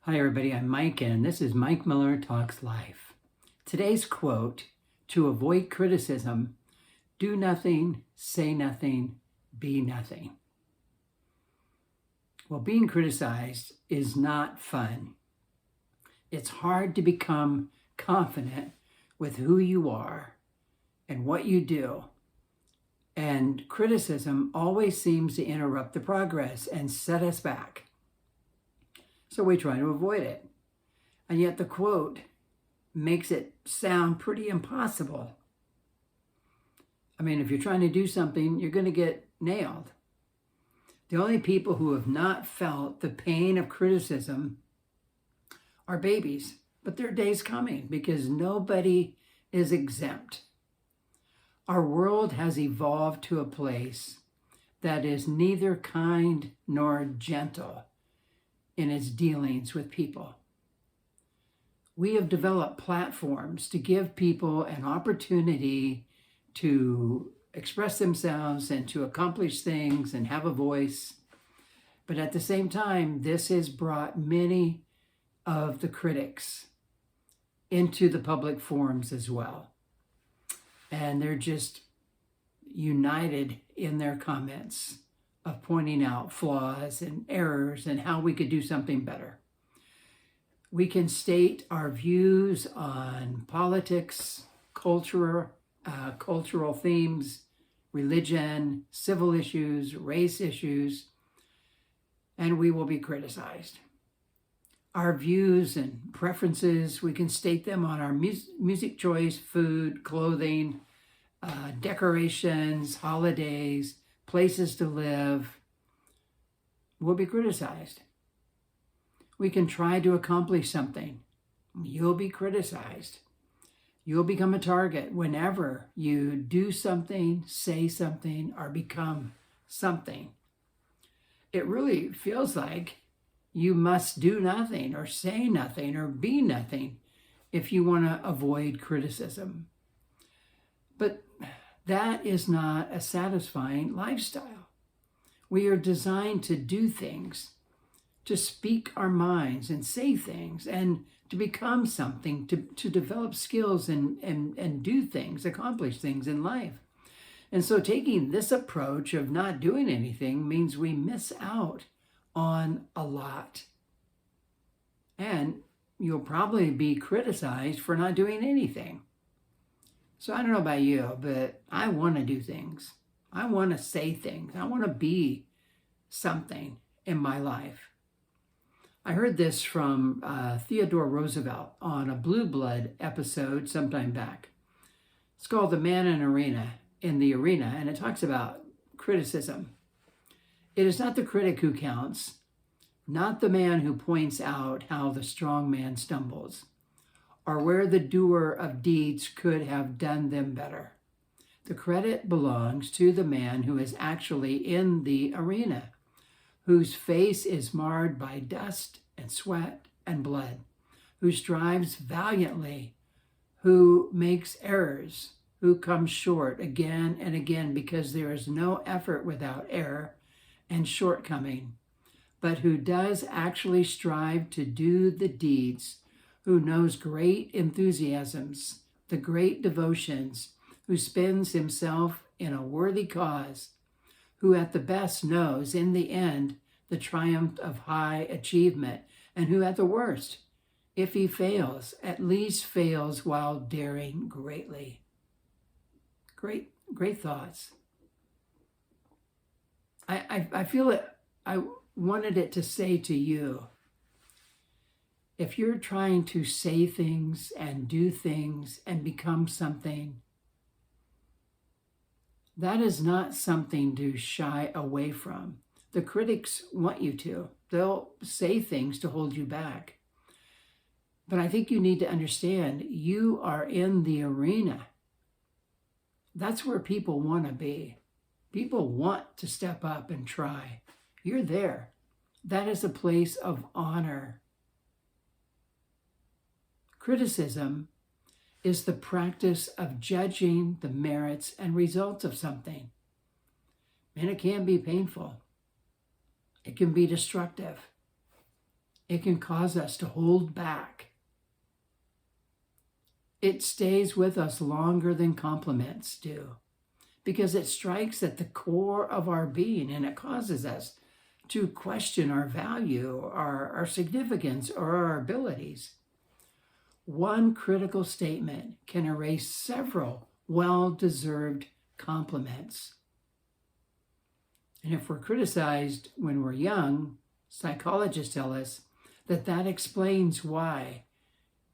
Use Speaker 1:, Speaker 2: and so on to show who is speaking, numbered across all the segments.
Speaker 1: Hi, everybody. I'm Mike, and this is Mike Miller Talks Life. Today's quote: to avoid criticism, do nothing, say nothing, be nothing. Well, being criticized is not fun. It's hard to become confident with who you are and what you do. And criticism always seems to interrupt the progress and set us back. So we try to avoid it. And yet the quote makes it sound pretty impossible. I mean, if you're trying to do something, you're going to get nailed. The only people who have not felt the pain of criticism are babies, but their day's coming because nobody is exempt. Our world has evolved to a place that is neither kind nor gentle in its dealings with people. We have developed platforms to give people an opportunity to express themselves and to accomplish things and have a voice. But at the same time, this has brought many of the critics into the public forums as well. And they're just united in their comments of pointing out flaws and errors and how we could do something better. We can state our views on politics, cultural themes, religion, civil issues, race issues, and we will be criticized. Our views and preferences, we can state them on our music choice, food, clothing, decorations, holidays, places to live. We'll be criticized. We can try to accomplish something. You'll be criticized. You'll become a target whenever you do something, say something, or become something. It really feels like you must do nothing or say nothing or be nothing if you want to avoid criticism. But that is not a satisfying lifestyle. We are designed to do things, to speak our minds and say things and to become something, to develop skills and do things, accomplish things in life. And so taking this approach of not doing anything means we miss out on a lot. And you'll probably be criticized for not doing anything. So I don't know about you, but I want to do things. I want to say things. I want to be something in my life. I heard this from Theodore Roosevelt on a Blue Blood episode sometime back. It's called The Man in the Arena, and it talks about criticism. It is not the critic who counts, not the man who points out how the strong man stumbles, or where the doer of deeds could have done them better. The credit belongs to the man who is actually in the arena, whose face is marred by dust and sweat and blood, who strives valiantly, who makes errors, who comes short again and again because there is no effort without error and shortcoming, but who does actually strive to do the deeds, who knows great enthusiasms, the great devotions, who spends himself in a worthy cause, who at the best knows in the end the triumph of high achievement, and who at the worst, if he fails, at least fails while daring greatly. Great thoughts. I feel it. I wanted it to say to you, if you're trying to say things and do things and become something, that is not something to shy away from. The critics want you to. They'll say things to hold you back. But I think you need to understand you are in the arena. That's where people want to be. People want to step up and try. You're there. That is a place of honor. Criticism is the practice of judging the merits and results of something. And it can be painful. It can be destructive. It can cause us to hold back. It stays with us longer than compliments do because it strikes at the core of our being and it causes us to question our value, our significance, or our abilities. One critical statement can erase several well-deserved compliments. And if we're criticized when we're young, psychologists tell us that explains why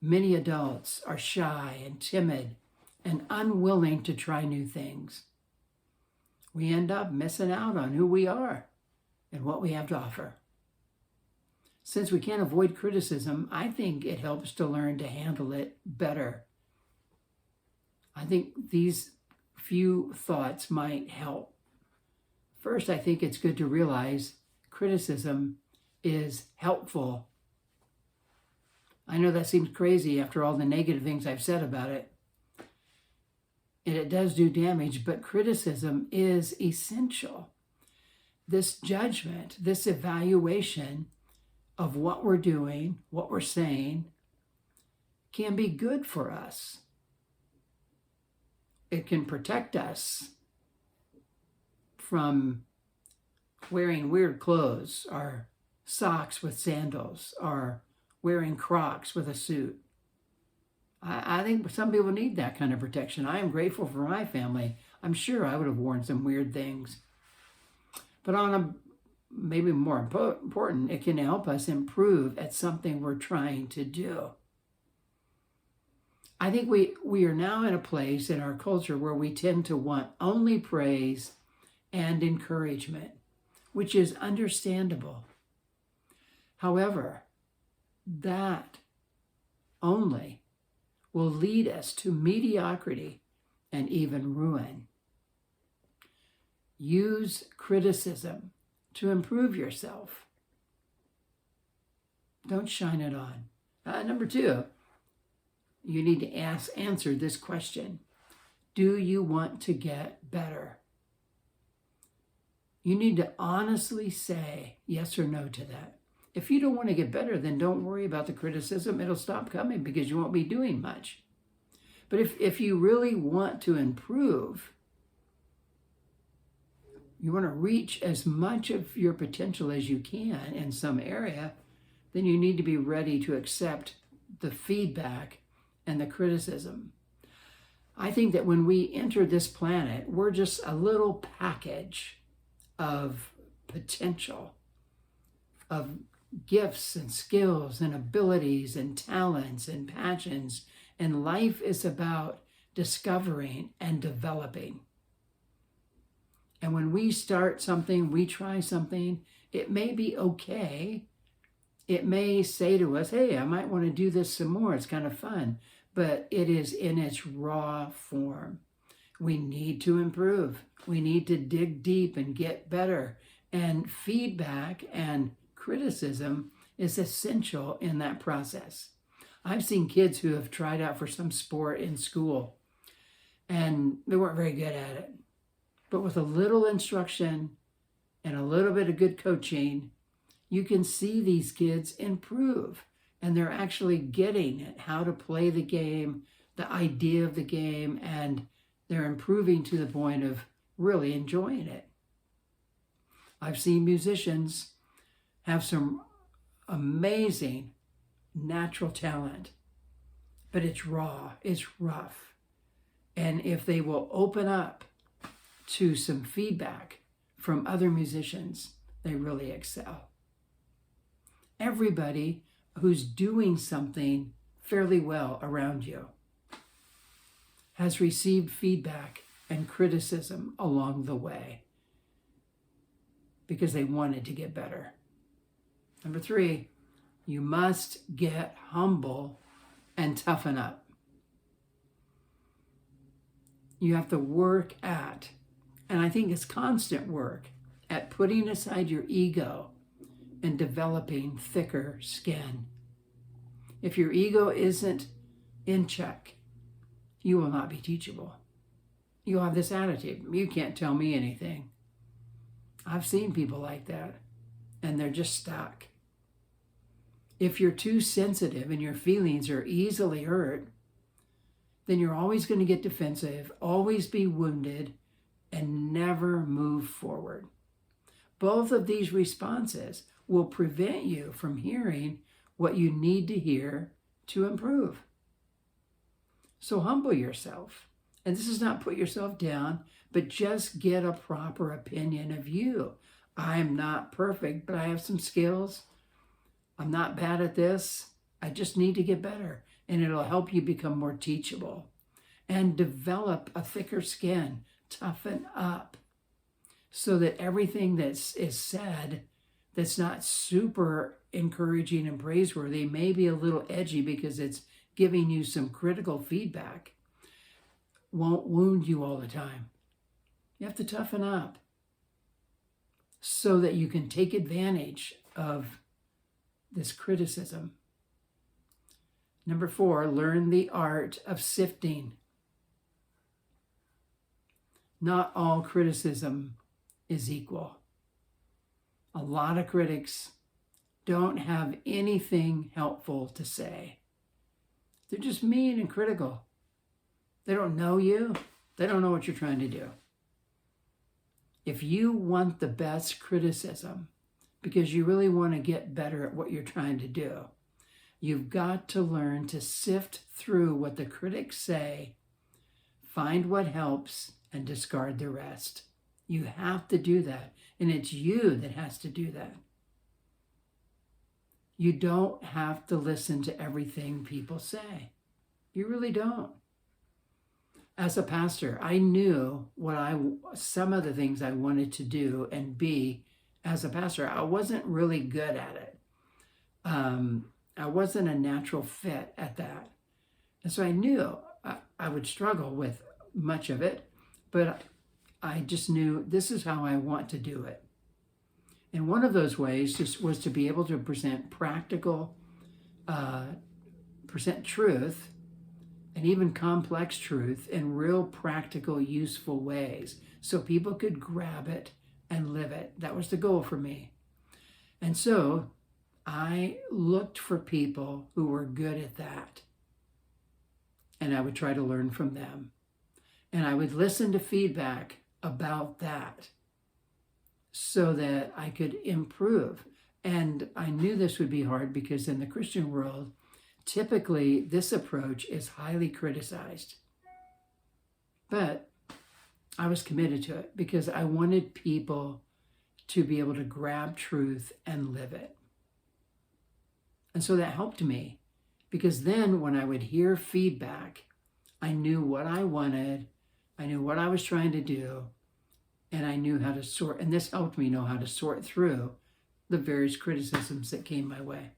Speaker 1: many adults are shy and timid and unwilling to try new things. We end up missing out on who we are and what we have to offer. Since we can't avoid criticism, I think it helps to learn to handle it better. I think these few thoughts might help. First, I think it's good to realize criticism is helpful. I know that seems crazy after all the negative things I've said about it. And it does do damage, but criticism is essential. This judgment, this evaluation of what we're doing, what we're saying, can be good for us. It can protect us from wearing weird clothes, or socks with sandals, or wearing Crocs with a suit. I think some people need that kind of protection. I am grateful for my family. I'm sure I would have worn some weird things. But on a maybe more important, it can help us improve at something we're trying to do. I think we are now in a place in our culture where we tend to want only praise and encouragement, which is understandable. However, that only will lead us to mediocrity and even ruin. Use criticism to improve yourself. Don't shine it on. Number 2, you need to answer this question. Do you want to get better? You need to honestly say yes or no to that. If you don't want to get better, then don't worry about the criticism. It'll stop coming because you won't be doing much. But if you really want to improve, you want to reach as much of your potential as you can in some area, then you need to be ready to accept the feedback and the criticism. I think that when we enter this planet, we're just a little package of potential, of gifts and skills and abilities and talents and passions. And life is about discovering and developing. And when we start something, we try something, it may be okay. It may say to us, hey, I might want to do this some more. It's kind of fun. But it is in its raw form. We need to improve. We need to dig deep and get better. And feedback and criticism is essential in that process. I've seen kids who have tried out for some sport in school and they weren't very good at it. But with a little instruction and a little bit of good coaching, you can see these kids improve. And they're actually getting it, how to play the game, the idea of the game, and they're improving to the point of really enjoying it. I've seen musicians have some amazing natural talent, but it's raw, it's rough. And if they will open up to some feedback from other musicians, they really excel. Everybody who's doing something fairly well around you has received feedback and criticism along the way because they wanted to get better. Number 3, you must get humble and toughen up. You have to work at, and I think it's constant work, at putting aside your ego and developing thicker skin. If your ego isn't in check, you will not be teachable. You'll have this attitude, you can't tell me anything. I've seen people like that, and they're just stuck. If you're too sensitive and your feelings are easily hurt, then you're always going to get defensive, always be wounded, and never move forward. Both of these responses will prevent you from hearing what you need to hear to improve. So humble yourself. And this is not put yourself down, but just get a proper opinion of you. I am not perfect, but I have some skills. I'm not bad at this. I just need to get better. And it'll help you become more teachable and develop a thicker skin, toughen up, so that everything is said that's not super encouraging and praiseworthy, may be a little edgy because it's giving you some critical feedback, won't wound you all the time. You have to toughen up so that you can take advantage of this criticism. Number 4, learn the art of sifting. Not all criticism is equal. A lot of critics don't have anything helpful to say. They're just mean and critical. They don't know you. They don't know what you're trying to do. If you want the best criticism, because you really want to get better at what you're trying to do, you've got to learn to sift through what the critics say, find what helps, and discard the rest. You have to do that, and it's you that has to do that. You don't have to listen to everything people say. You really don't. As a pastor, I knew some of the things I wanted to do and be as a pastor. I wasn't really good at it. I wasn't a natural fit at that. And so I knew I would struggle with much of it, but I just knew this is how I want to do it. And one of those ways just was to be able to present present truth, and even complex truth in real practical, useful ways so people could grab it and live it. That was the goal for me. And so I looked for people who were good at that. And I would try to learn from them. And I would listen to feedback about that so that I could improve. And I knew this would be hard because in the Christian world, typically this approach is highly criticized. But I was committed to it because I wanted people to be able to grab truth and live it. And so that helped me because then when I would hear feedback, I knew what I wanted, I knew what I was trying to do, and I knew how to sort, and this helped me know how to sort through the various criticisms that came my way.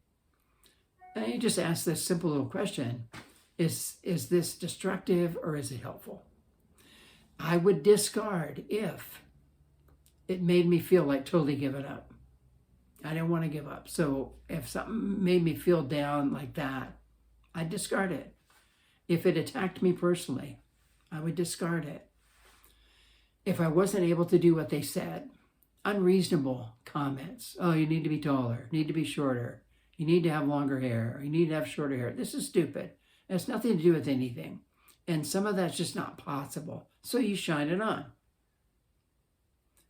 Speaker 1: And you just ask this simple little question, is this destructive or is it helpful? I would discard if it made me feel like totally giving up. I didn't want to give up. So if something made me feel down like that, I'd discard it. If it attacked me personally, I would discard it. If I wasn't able to do what they said, unreasonable comments. Oh, you need to be taller, need to be shorter. You need to have longer hair, or you need to have shorter hair. This is stupid. It has nothing to do with anything. And some of that's just not possible. So you shine it on.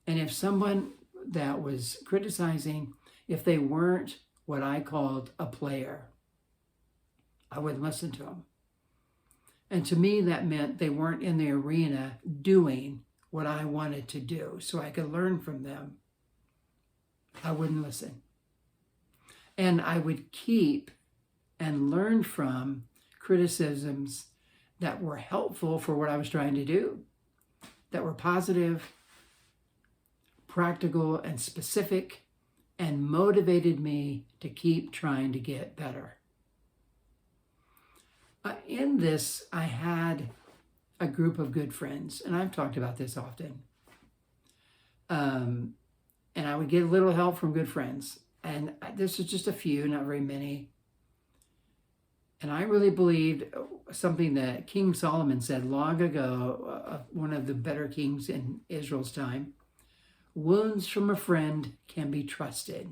Speaker 1: And if someone that was criticizing, if they weren't what I called a player, I wouldn't listen to them. And to me, that meant they weren't in the arena doing what I wanted to do so I could learn from them. I wouldn't listen. And I would keep and learn from criticisms that were helpful for what I was trying to do, that were positive, practical, and specific, and motivated me to keep trying to get better. In this, I had a group of good friends, and I've talked about this often. And I would get a little help from good friends. And this is just a few, not very many. And I really believed something that King Solomon said long ago, one of the better kings in Israel's time. Wounds from a friend can be trusted.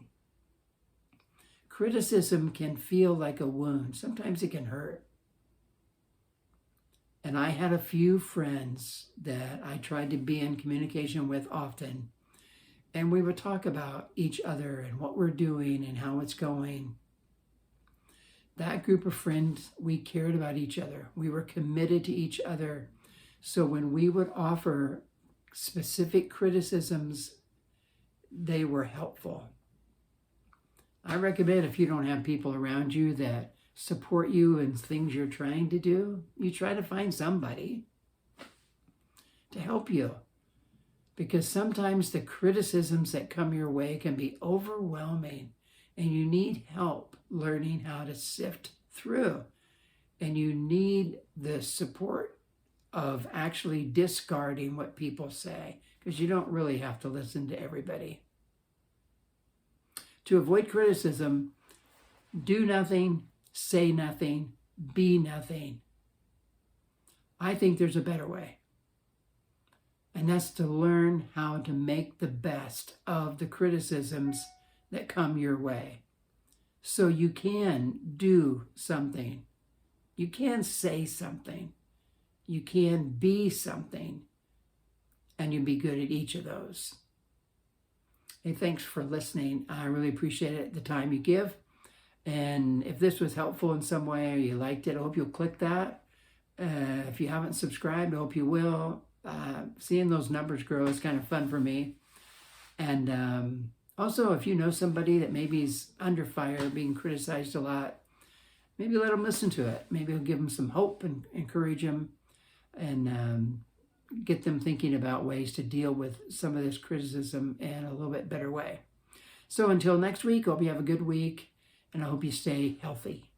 Speaker 1: criticism can feel like a wound. Sometimes it can hurt. And I had a few friends that I tried to be in communication with often. And we would talk about each other and what we're doing and how it's going. That group of friends, we cared about each other. We were committed to each other. So when we would offer specific criticisms, they were helpful. I recommend, if you don't have people around you that support you in things you're trying to do, you try to find somebody to help you. Because sometimes the criticisms that come your way can be overwhelming, and you need help learning how to sift through. And you need the support of actually discarding what people say, because you don't really have to listen to everybody. To avoid criticism, do nothing, say nothing, be nothing. I think there's a better way. And that's to learn how to make the best of the criticisms that come your way. So you can do something. You can say something. You can be something. And you be good at each of those. Hey, thanks for listening. I really appreciate it, the time you give. And if this was helpful in some way or you liked it, I hope you'll click that. If you haven't subscribed, I hope you will. Seeing those numbers grow is kind of fun for me. And also, if you know somebody that maybe is under fire, being criticized a lot, maybe let them listen to it. Maybe it'll give them some hope and encourage them, and get them thinking about ways to deal with some of this criticism in a little bit better way. So until next week, I hope you have a good week, and I hope you stay healthy.